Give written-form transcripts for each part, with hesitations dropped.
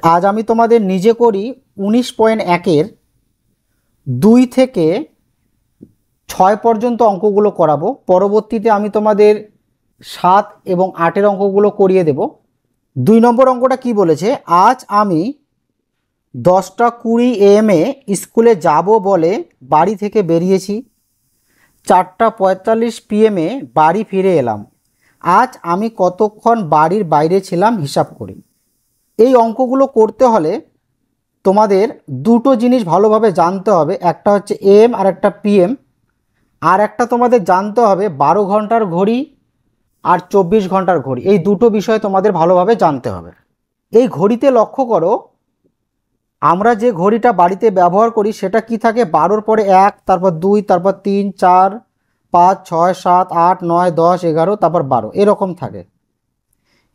আজ আমি তোমাদের নিজে করি 19.1-এর 2 থেকে 6 পর্যন্ত অঙ্কগুলো করাবো। পরবর্তীতে আমি তোমাদের 7 এবং 8-এর অঙ্কগুলো করিয়ে দেব। 2 নম্বর অঙ্কটা কি বলেছে, আজ আমি 10:20 AM স্কুলে যাব বলে বাড়ি থেকে বেরিয়েছি, 4:45 PM বাড়ি ফিরে এলাম। আজ আমি কতক্ষণ বাড়ির বাইরে ছিলাম হিসাব করি। এই অঙ্কগুলো করতে হলে তোমাদের দুটো জিনিস ভালোভাবে জানতে হবে, একটা হচ্ছে AM আর একটা PM, আর একটা তোমাদের জানতে হবে 12 ঘন্টার ঘড়ি আর 24 ঘন্টার ঘড়ি। এই দুটো বিষয় তোমাদের ভালোভাবে জানতে হবে। এই ঘড়িতে লক্ষ্য করো, আমরা যে ঘড়িটা বাড়িতে ব্যবহার করি সেটা কি থাকে, 12-র পরে 1, তারপর 2, তারপর 3, 4, 5, 6, 7, 8, 9, 10, 11, তারপর 12 এরকম থাকে।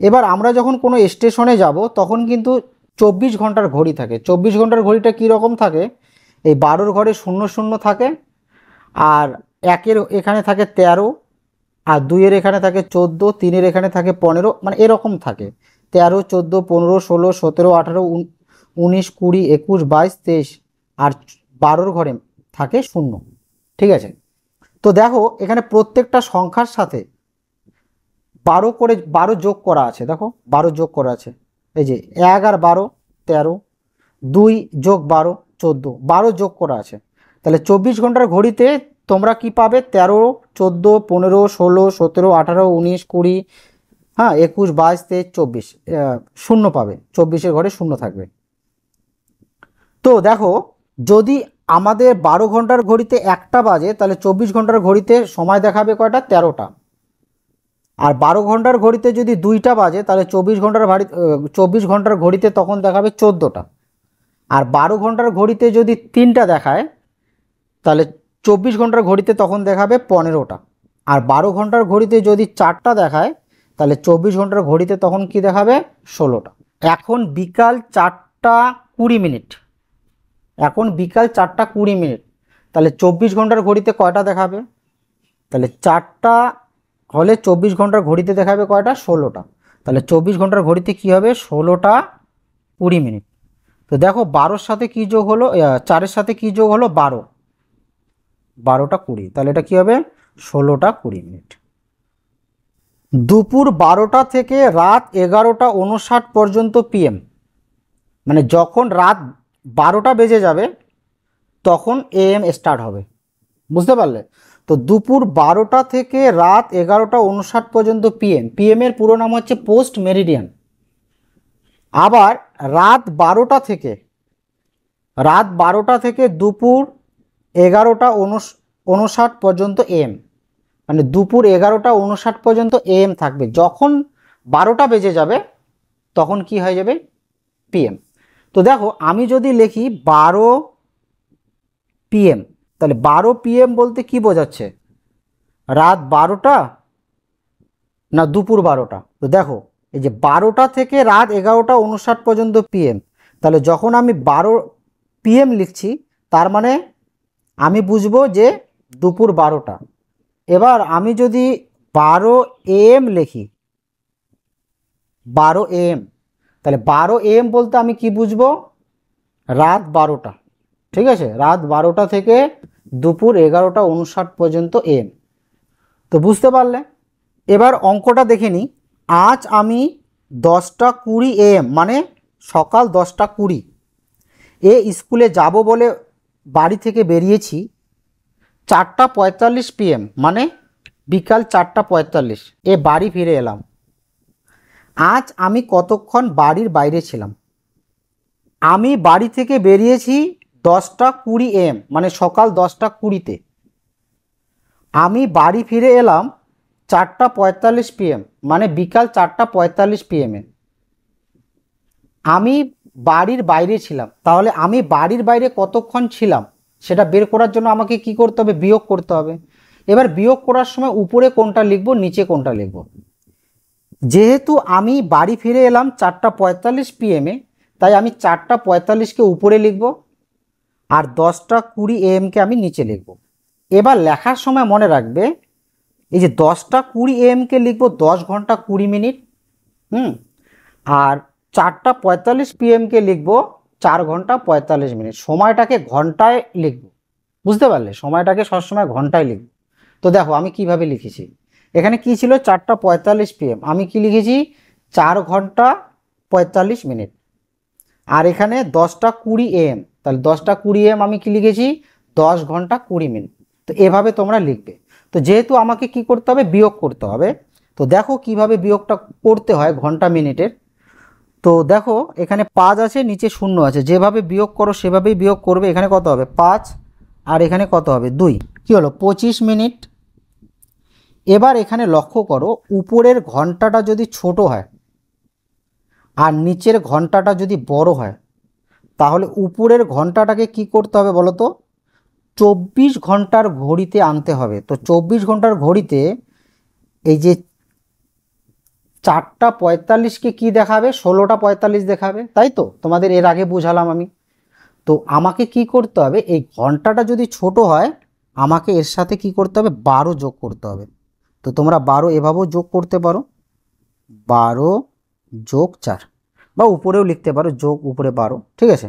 এবার আমরা যখন কোনো স্টেশনে যাব তখন কিন্তু 24 ঘন্টার ঘড়ি থাকে। 24 ঘন্টার ঘড়িটা কী রকম থাকে, এই 12-র ঘরে 00 থাকে, আর 1-এর এখানে থাকে 13, আর 2-এর এখানে থাকে 14, 3-এর এখানে থাকে 15, মানে এরকম থাকে 13, 14, 15, 16, 17, 18, 19, 20, 21, 22, 23, আর 12-র ঘরে থাকে 0। ঠিক আছে, তো দেখো এখানে প্রত্যেকটা সংখ্যার সাথে 12 যোগ করা আছে। দেখো 12 যোগ করা আছে, এই যে 1 আর 12 13, 2 যোগ 12 14, 12 যোগ করা আছে। তাহলে 24 ঘন্টার ঘড়িতে তোমরা কি পাবে, 13, 14, 15, 16, 17, 18, 19, 20, হ্যাঁ 21, 22, 23, 24, 0 পাবে। 24-এর ঘরে 0 থাকবে। তো দেখো যদি আমাদের 12 ঘন্টার ঘড়িতে 1টা বাজে, তাহলে 24 ঘন্টার ঘড়িতে সময় দেখাবে কয়টা, 13টা। আর 12 ঘন্টার ঘড়িতে যদি 2টা বাজে, তাহলে 24 ঘন্টার ঘড়িতে তখন দেখাবে 14টা। আর 12 ঘন্টার ঘড়িতে যদি 3টা দেখায়, তাহলে 24 ঘন্টার ঘড়িতে তখন দেখাবে 15টা। আর 12 ঘন্টার ঘড়িতে যদি 4টা দেখায়, তাহলে 24 ঘন্টার ঘড়িতে তখন কি দেখাবে, 16টা। এখন বিকাল 4:20। এখন বিকাল 4:20, তাহলে 24 ঘন্টার ঘড়িতে কয়টা দেখাবে, তাহলে 4টা হলে 24 ঘন্টার ঘড়িতে দেখাবে কয়টা, 16টা। তাহলে 24 ঘন্টার ঘড়িতে কি হবে, 16:20। তো দেখো 12-র সাথে কি যোগ হলো, 4-এর সাথে কি যোগ হলো, 12, 12:20, তাহলে এটা কি হবে, 16:20। দুপুর 12টা থেকে রাত 11:59 পর্যন্ত PM, মানে যখন রাত 12টা বেজে যাবে তখন AM স্টার্ট হবে। বুঝতে পারলে? তো দুপুর 12টা থেকে রাত 11:59 পর্যন্ত PM এর পুরো নাম হচ্ছে পোস্ট মেরিডিয়ান। আবার রাত 12টা থেকে দুপুর 11:59 পর্যন্ত AM, মানে দুপুর 11:59 পর্যন্ত AM থাকবে। যখন 12টা বেজে যাবে তখন কি হয়ে যাবে, PM। তো দেখো আমি যদি লিখি 12 PM, তাহলে 12 PM বলতে কি বোঝাচ্ছে, রাত 12টা না দুপুর 12টা। তো দেখো এই যে 12টা থেকে রাত 11:59 পর্যন্ত PM, তাহলে যখন আমি 12 PM লিখছি তার মানে আমি বুঝবো যে দুপুর 12টা। এবার আমি যদি 12 AM লিখি, 12 AM, তাহলে 12 AM বলতে আমি কি বুঝবো, রাত 12টা। ঠিক আছে, রাত 12টা থেকে দুপুর 11:59 পর্যন্ত AM। তো বুঝতে পারলে? এবার অঙ্কটা দেখে নিই। আজ আমি 10:20 AM, মানে সকাল 10:20 স্কুলে যাব বলে বাড়ি থেকে বেরিয়েছি, 4:45 PM, মানে বিকাল 4:45 বাড়ি ফিরে এলাম। আজ আমি কতক্ষণ বাড়ির বাইরে ছিলাম। আমি বাড়ি থেকে বেরিয়েছি 10:20 AM, মানে সকাল 10:20। আমি বাড়ি ফিরে এলাম 4:45 PM, মানে বিকাল 4:45 PM। আমি বাড়ির বাইরে ছিলাম, তাহলে আমি বাড়ির বাইরে কতক্ষণ ছিলাম সেটা বের করার জন্য আমাকে কি করতে হবে, বিয়োগ করতে হবে। এবার বিয়োগ করার সময় উপরে কোনটা লিখব, নিচে কোনটা লিখব। যেহেতু আমি বাড়ি ফিরে এলাম 4:45 PM, তাই আমি 4:45কে উপরে লিখব আর 10:20 AM-কে আমি নিচে লিখব। এবার লেখার সময় মনে রাখবে, এই যে 10:20 AM-কে লিখব 10 ঘন্টা 20 মিনিট, আর 4:45 PM-কে লিখবো 4 ঘন্টা 45 মিনিট, সময়টাকে ঘন্টায় লিখবো। বুঝতে পারলে, সময়টাকে সবসময় ঘন্টায় লিখবো। তো দেখো আমি কিভাবে লিখেছি, এখানে কি ছিল 4:45 PM, আমি কি লিখেছি 4 ঘন্টা 45 মিনিট। আর এখানে 10:20 AM, তাহলে 10:20 AM আমি কি লিখেছি 10 ঘন্টা 20 মিনিট। তো এভাবে তোমরা লিখবে। তো যেহেতু আমাকে কি করতে হবে, বিয়োগ করতে হবে। তো দেখো কিভাবে বিয়োগটা করতে হয় ঘন্টা মিনিটের। তো দেখো এখানে 5 আছে, নিচে 0 আছে, যেভাবে বিয়োগ করো সেভাবেই বিয়োগ করবে। এখানে কত হবে 5, আর এখানে কত হবে 2, কি হলো 25 মিনিট। এবার এখানে লক্ষ্য করো, উপরের ঘন্টাটা যদি ছোট হয় আর নিচের ঘন্টাটা যদি বড় হয়, তাহলে উপরের ঘন্টাটাকে কি করতে হবে বলো তো, 24 ঘন্টার ঘড়িতে আনতে হবে। তো 24 ঘন্টার ঘড়িতে এই যে 4:45-কে কি দেখাবে, 16:45 দেখাবে, তাই তো তোমাদের এর আগে বুঝালাম আমি। তো আমাকে কি করতে হবে, এই ঘন্টাটা যদি ছোট হয় আমাকে এর সাথে কি করতে হবে 12 যোগ করতে হবে। তো তোমরা 12 এভাবেও যোগ করতে পারো, 12 যোগ 4, বা উপরেও লিখতে পারো যোগ উপরে 12, ঠিক আছে।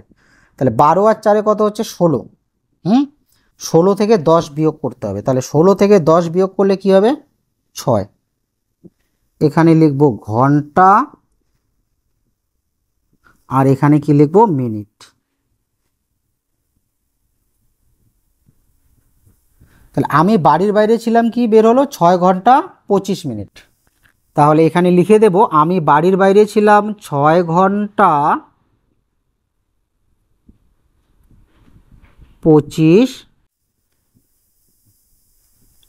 তাহলে 12 আর 4-এ কত হচ্ছে 16। 16 থেকে 10 বিয়োগ করতে হবে, তাহলে 16 থেকে 10 বিয়োগ করলে কি হবে 6। এখানে লিখবো ঘন্টা, আর এখানে কি লিখবো মিনিট। তাহলে আমি বাড়ির বাইরে ছিলাম, কি বের হলো 6 ঘন্টা 25 মিনিট। তাহলে এখানে লিখে দেব আমি বাড়ির বাইরে ছিলাম 6 ঘন্টা 25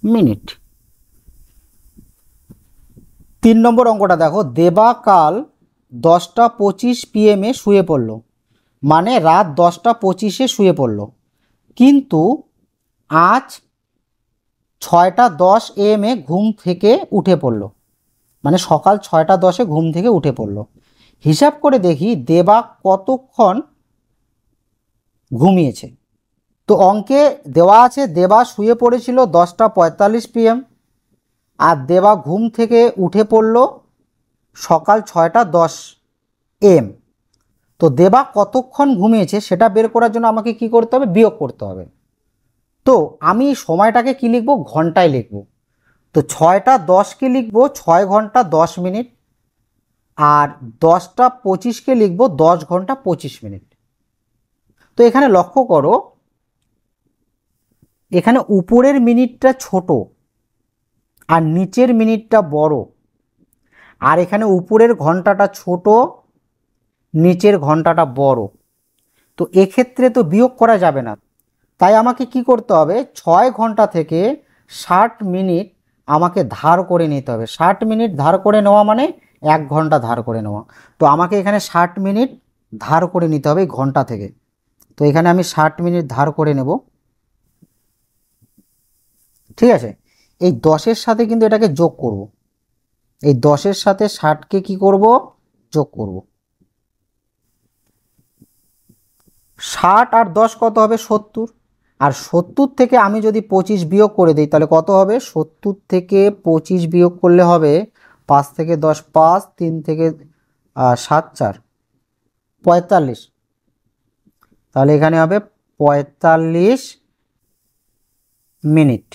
মিনিট। 3 নম্বর অঙ্কটা দেখো, দেবা কাল 10:25 PM-এ শুয়ে পড়লো, মানে রাত 10:25-এ শুয়ে পড়লো, কিন্তু আজ 6:10 AM-এ ঘুম থেকে উঠে পড়লো, মানে সকাল 6:10-এ ঘুম থেকে উঠে পড়লো। হিসাব করে দেখি দেবা কতক্ষণ ঘুমিয়েছে। তো অঙ্কে দেওয়া আছে দেবা শুয়ে পড়েছিল 10:45 PM, আর দেবা ঘুম থেকে উঠে পড়ল সকাল 6:10 AM। তো দেবা কতক্ষণ ঘুমিয়েছে সেটা বের করার জন্য আমাকে কি করতে হবে, বিয়োগ করতে হবে। তো আমি সময়টাকে কি লিখব, ঘন্টায় লিখব। তো 6:10-কে লিখব 6 ঘন্টা 10 মিনিট, আর 10:25-কে লিখব 10 ঘন্টা 25 মিনিট। তো এখানে লক্ষ্য করো, এখানে উপরের মিনিটটা ছোট আর নিচের মিনিটটা বড়, আর এখানে উপরের ঘন্টাটা ছোট নিচের ঘন্টাটা বড়। তো এক্ষেত্রে তো বিয়োগ করা যাবে না, তাই আমাকে কি করতে হবে 6 ঘন্টা থেকে 60 মিনিট আমাকে ধার করে নিতে হবে। 60 মিনিট ধার করে নেওয়া মানে 1 ঘন্টা ধার করে নেওয়া। তো আমাকে এখানে 60 মিনিট ধার করে নিতে হবে এই ঘন্টা থেকে। তো এখানে আমি 60 মিনিট ধার করে নেব, ঠিক আছে। এই 10-এর সাথে কিন্তু এটাকে যোগ করব, এই 10-এর সাথে 60-কে কি করব, যোগ করব। 60 আর 10 কত হবে 70, আর 70 থেকে আমি যদি 25 বিয়োগ করে দিই তাহলে কত হবে, 70 থেকে 25 বিয়োগ করলে হবে 5 থেকে 10 5, 3 থেকে 7 4 45, তাহলে এখানে হবে 45 মিনিট।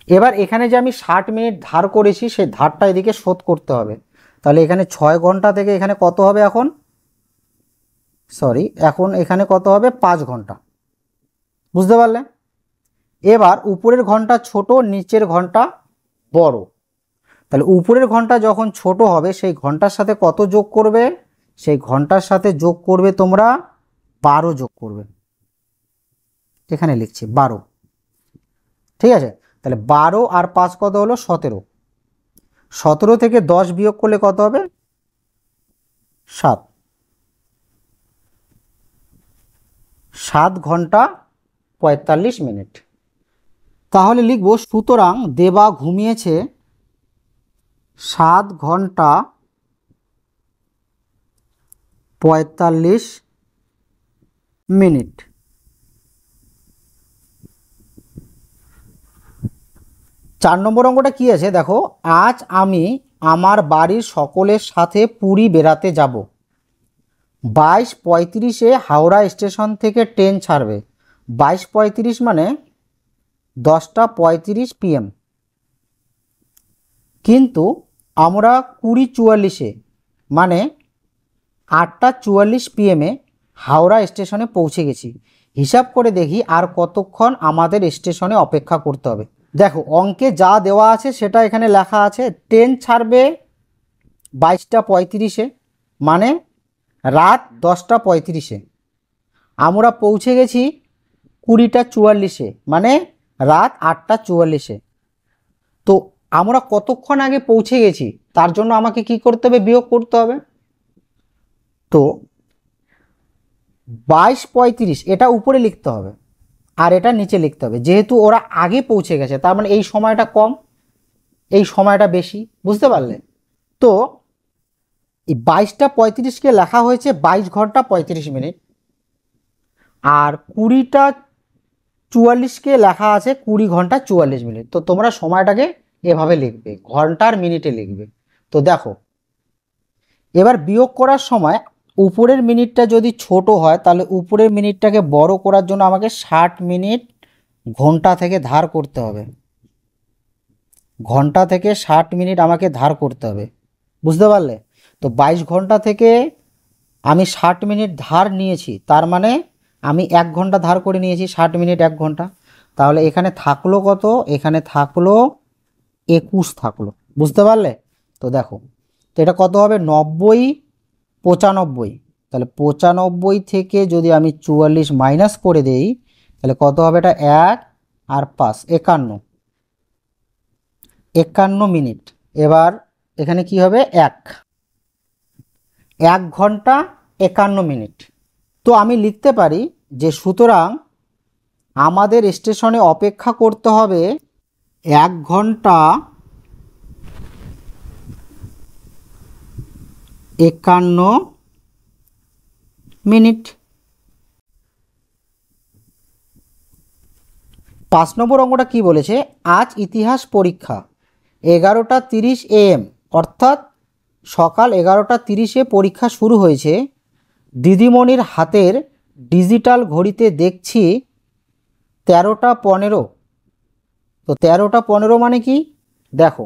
এবার এখানে যে আমি 60 মিনিট ধার করেছি সেই ধারটা এদিকে শোধ করতে হবে। তাহলে এখানে 6 ঘন্টা থেকে এখানে কত হবে, এখন এখানে কত হবে 5 ঘন্টা। বুঝতে পারলে? এবার উপরের ঘন্টা ছোট নিচের ঘন্টা বড়, তাহলে উপরের ঘন্টা যখন ছোট হবে সেই ঘন্টার সাথে কত যোগ করবে, সেই ঘন্টার সাথে যোগ করবে তোমরা 12 যোগ করবে। এখানে লিখছি 12, ঠিক আছে। তাহলে 12 আর 5 কত হলো 17, 17 থেকে 10 বিয়োগ করলে কত হবে 7, 7 ঘন্টা 45 মিনিট। তাহলে লিখব সুতরাং দেবা ঘুমিয়েছে 7 ঘন্টা 45 মিনিট। 4 নম্বর অঙ্কটা কি আছে দেখো, আজ আমি আমার বাড়ির সকলের সাথে পুরী বেড়াতে যাব। 22:35-এ হাওড়া স্টেশন থেকে ট্রেন ছাড়বে। 22:35 মানে 10:35 PM। কিন্তু আমরা 20:44-এ মানে 8:44 PM-এ হাওড়া স্টেশনে পৌঁছে গেছি। হিসাব করে দেখি আর কতক্ষণ আমাদের স্টেশনে অপেক্ষা করতে হবে। দেখো অঙ্কে যা দেওয়া আছে সেটা এখানে লেখা আছে। ট্রেন ছাড়বে 22:35-এ মানে রাত 10:35-এ। আমরা পৌঁছে গেছি 20:44-এ মানে রাত 8:44-এ। তো আমরা কতক্ষণ আগে পৌঁছে গেছি তার জন্য আমাকে কি করতে হবে, বিয়োগ করতে হবে। তো 22:35 এটা উপরে লিখতে হবে আর এটা নিচে লিখতে হবে। যেহেতু ওরা আগে পৌঁছে গেছে তার মানে এই সময়টা কম, এই সময়টা বেশি, বুঝতে পারলে? তো এই 22:35-কে লেখা হয়েছে 22 ঘন্টা 35 মিনিট, আর 20:44-কে লেখা আছে 20 ঘন্টা 44 মিনিট। তো তোমরা সময়টাকে এভাবে লিখবে, ঘন্টার মিনিটে লিখবে। তো দেখো এবার বিয়োগ করার সময় উপরের মিনিটটা যদি ছোট হয় তাহলে উপরের মিনিটটাকে বড় করার জন্য আমাকে 60 মিনিট ঘন্টা থেকে ধার করতে হবে। ঘন্টা থেকে 60 মিনিট আমাকে ধার করতে হবে, বুঝতে পারলে? তো 22 ঘন্টা থেকে আমি 60 মিনিট ধার নিয়েছি, তার মানে আমি 1 ঘন্টা ধার করে নিয়েছি, 60 মিনিট 1 ঘন্টা। তাহলে এখানে থাকলো কত? এখানে থাকলো 21 থাকলো, বুঝতে পারলে? তো দেখো তো এটা কত হবে, 90 95। তাহলে 95 থেকে যদি আমি 44 মাইনাস করে দেই তাহলে কত হবে, এটা 1 আর 5 51 মিনিট। এবার এখানে কি হবে, 1 ঘন্টা 51 মিনিট। তো আমি লিখতে পারি যে সুতরাং আমাদের স্টেশনে অপেক্ষা করতে হবে 1 ঘন্টা 51 মিনিট। 5 নম্বর অঙ্কটা কি বলেছে, আজ ইতিহাস পরীক্ষা 11:30 AM, অর্থাৎ সকাল 11:30-এ পরীক্ষা শুরু হয়েছে। দিদিমণির হাতের ডিজিটাল ঘড়িতে দেখছি 13:15। তো 13:15 মানে কি, দেখো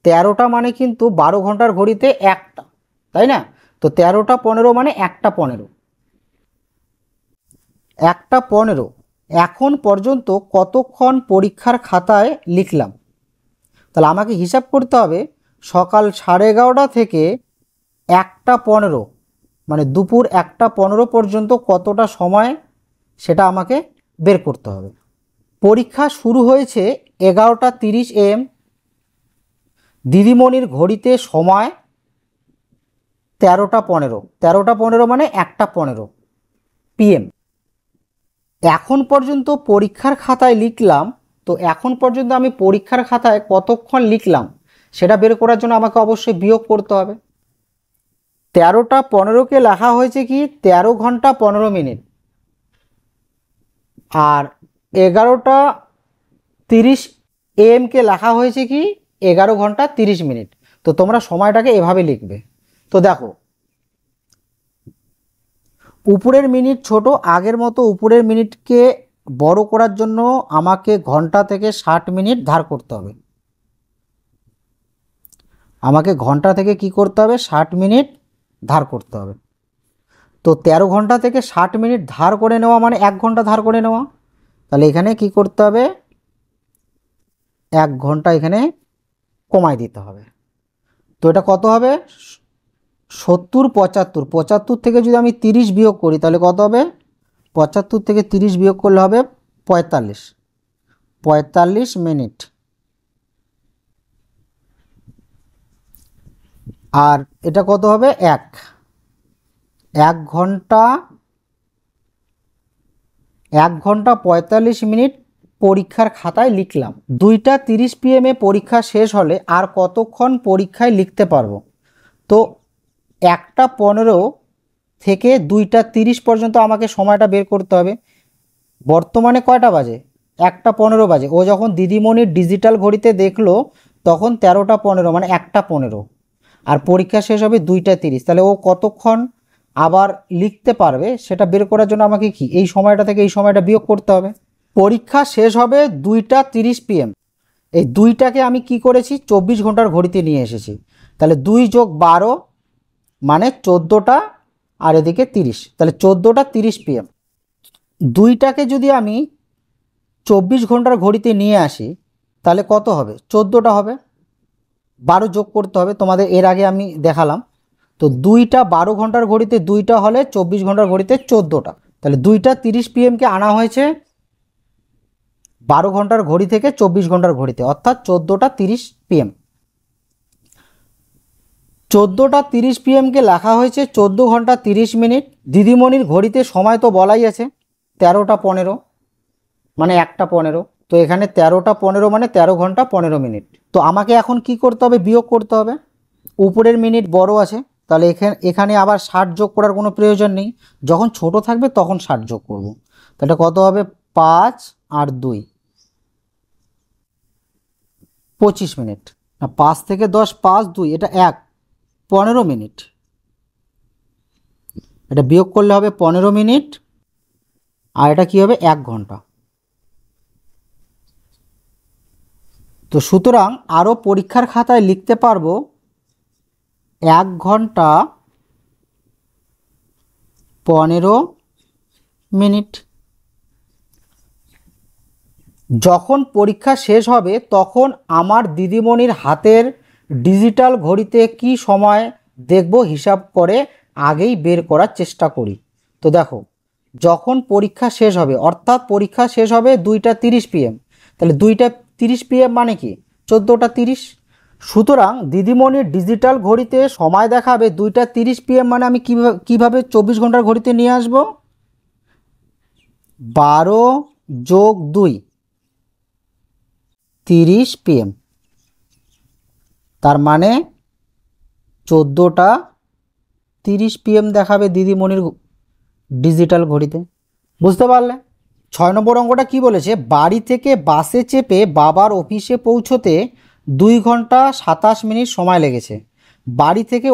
13টা মানে কিন্তু 12 ঘন্টার ঘড়িতে একটা, তাই না? তো 13:15 মানে 1:15। 1:15 এখন পর্যন্ত কতক্ষণ পরীক্ষার খাতায় লিখলাম? তাহলে আমাকে হিসাব করতে হবে সকাল 11:30 থেকে 1:15 মানে দুপুর 1:15 পর্যন্ত কতটা সময় সেটা আমাকে বের করতে হবে। পরীক্ষা শুরু হয়েছে 11:30 AM। দিদিমণির ঘড়িতে সময় 13:15। 13:15 মানে 1:15 PM। এখন পর্যন্ত পরীক্ষার খাতায় লিখলাম। তো এখন পর্যন্ত আমি পরীক্ষার খাতায় কতক্ষণ লিখলাম সেটা বের করার জন্য আমাকে অবশ্যই বিয়োগ করতে হবে। 13:15-কে লেখা হয়েছে কি 13 ঘন্টা 15 মিনিট, আর 11:30 AM-কে লেখা হয়েছে কি 11 ঘন্টা 30 মিনিট। তো তোমরা সময়টাকে এভাবে লিখবে। তো দেখো উপরের মিনিট ছোট, আগের মতো উপরের মিনিটকে বড় করার জন্য আমাকে ঘন্টা থেকে 60 মিনিট ধার করতে হবে। আমাকে ঘন্টা থেকে কি করতে হবে, 60 মিনিট ধার করতে হবে। তো 13 ঘন্টা থেকে 60 মিনিট ধার করে নেওয়া মানে 1 ঘন্টা ধার করে নেওয়া। তাহলে এখানে কি করতে হবে, 1 ঘন্টা এখানে কমায় দিতে হবে। তো এটা কত হবে, 70 75। 75 থেকে যদি আমি 30 বিয়োগ করি তাহলে কত হবে, 75 থেকে 30 বিয়োগ করলে হবে 45 মিনিট। আর এটা কত হবে, 1 ঘন্টা 45 মিনিট পরীক্ষার খাতায় লিখলাম। 2:30 PM পরীক্ষা শেষ হলে আর কতক্ষণ পরীক্ষায় লিখতে পারবো? তো 1:15 থেকে 2:30 পর্যন্ত আমাকে সময়টা বের করতে হবে। বর্তমানে কয়টা বাজে, 1:15 বাজে। ও যখন দিদিমণির ডিজিটাল ঘড়িতে দেখলো তখন 13:15 মানে 1:15। আর পরীক্ষা শেষ হবে 2টা 30, তাহলে ও কতক্ষণ আবার লিখতে পারবে সেটা বের করার জন্য আমাকে কি এই সময়টা থেকে এই সময়টা বিয়োগ করতে হবে। পরীক্ষা শেষ হবে 2টা 30 PM, এই 2টাকে আমি কি করেছি 24 ঘন্টার ঘড়িতে নিয়ে এসেছি, তাহলে 2 + 12 মানে 14টা আর এদিকে 30, তাহলে 14টা 30 PM। 2টাকে যদি আমি 24 ঘন্টার ঘড়িতে নিয়ে আসি তাহলে কত হবে 14টা হবে, 12 যোগ করতে হবে, তোমাদের এর আগে আমি দেখালাম। তো 2টা 12 ঘন্টার ঘড়িতে 2টা হলে 24 ঘন্টার ঘড়িতে 14টা, তাহলে 2টা 30 PMকে আনা হয়েছে 12 ঘন্টার ঘড়ি থেকে 24 ঘন্টার ঘড়িতে, অর্থাৎ 14টা 30 PM। 14টা 30 PMকে লেখা হয়েছে 14 ঘন্টা 30 মিনিট। দিদিমণির ঘড়িতে সময় তো বলাই আছে 13টা 15, মানে 1টা 15, তো এখানে 13টা 15 মানে 13 ঘন্টা 15 মিনিট। তো আমাকে এখন কি করতে হবে, বিয়োগ করতে হবে। উপরের মিনিট বড় আছে, তাহলে এখানে আবার 60 যোগ করার কোনো প্রয়োজন নেই, যখন ছোট থাকবে তখন 60 যোগ করব। তাহলে কত হবে 5 আর 2 25 মিনিট, না 5 থেকে 10 5 2 এটা 15 মিনিট, এটা বিয়োগ করলে হবে 15 মিনিট, আর এটা কি হবে 1 ঘন্টা। তো সুতরাং আরও পরীক্ষার খাতায় লিখতে পারবো 1 ঘন্টা 15 মিনিট। যখন পরীক্ষা শেষ হবে তখন আমার দিদিমণির হাতের ডিজিটাল ঘড়িতে কি সময় দেখব হিসাব করে আগেই বের করার চেষ্টা করি। তো দেখো, যখন পরীক্ষা শেষ হবে অর্থাৎ পরীক্ষা শেষ হবে 2টা 30 PM, তাহলে 2টা 30 PM মানে কি 14টা 30। সুতরাং দিদিমণির ডিজিটাল ঘড়িতে সময় দেখাবে 2টা 30 PM, মানে আমি কিভাবে 24 ঘন্টার ঘড়িতে নিয়ে আসব, 12 যোগ 2 30 PM, তার মানে 14টা 30 PM দেখাবে দিদিমণির ডিজিটাল ঘড়িতে। বুঝতে পারলে? 6 নম্বর অঙ্কটা কি বলেছে, বাড়ি থেকে বাসে চেপে বাবার অফিসে পৌঁছতে 2 ঘন্টা 27 মিনিট সময় লেগেছে। বাড়ি থেকে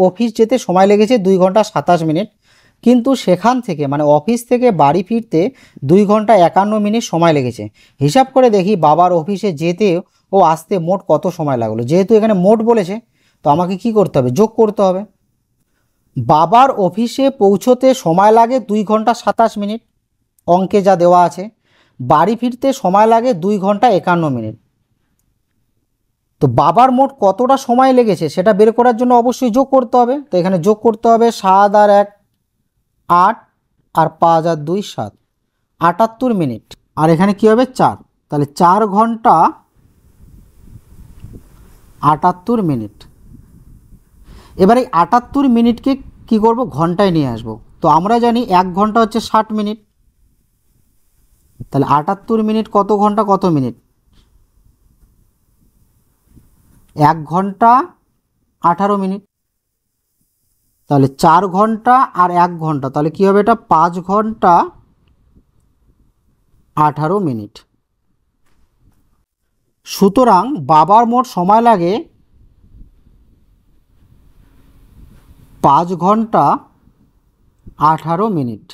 অফিস যেতে সময় লেগেছে 2 ঘন্টা 27 মিনিট, কিন্তু সেখান থেকে মানে অফিস থেকে বাড়ি ফিরতে 2 ঘন্টা 51 মিনিট সময় লেগেছে। হিসাব করে দেখি বাবার অফিসে যেতে ও আসতে মোট কত সময় লাগলো। যেহেতু এখানে মোট বলেছে তো আমাকে কি করতে হবে, যোগ করতে হবে। বাবার অফিসে পৌঁছতে সময় লাগে 2 ঘন্টা 27 মিনিট, অঙ্কে যা দেওয়া আছে। বাড়ি ফিরতে সময় লাগে 2 ঘন্টা 51 মিনিট। তো বাবার মোট কতটা সময় লেগেছে সেটা বের করার জন্য অবশ্যই যোগ করতে হবে। তো এখানে যোগ করতে হবে 7 আর 1 8 আর 5 আর 2 7, 78 মিনিট। আর এখানে কি হবে 4, তাহলে 4 ঘন্টা 78 মিনিট। এবার এই 78 মিনিটকে কি করব, ঘন্টায় নিয়ে আসব। তো আমরা জানি 1 ঘন্টা হচ্ছে 60 মিনিট, তাহলে 78 মিনিট কত ঘন্টা কত মিনিট, 1 ঘন্টা 18 মিনিট। তাহলে 4 ঘন্টা আর 1 ঘন্টা, তাহলে কি হবে, এটা 5 ঘন্টা 18 মিনিট। সুতরাং বাবার মোট সময় লাগে 5 ঘন্টা 18 মিনিট।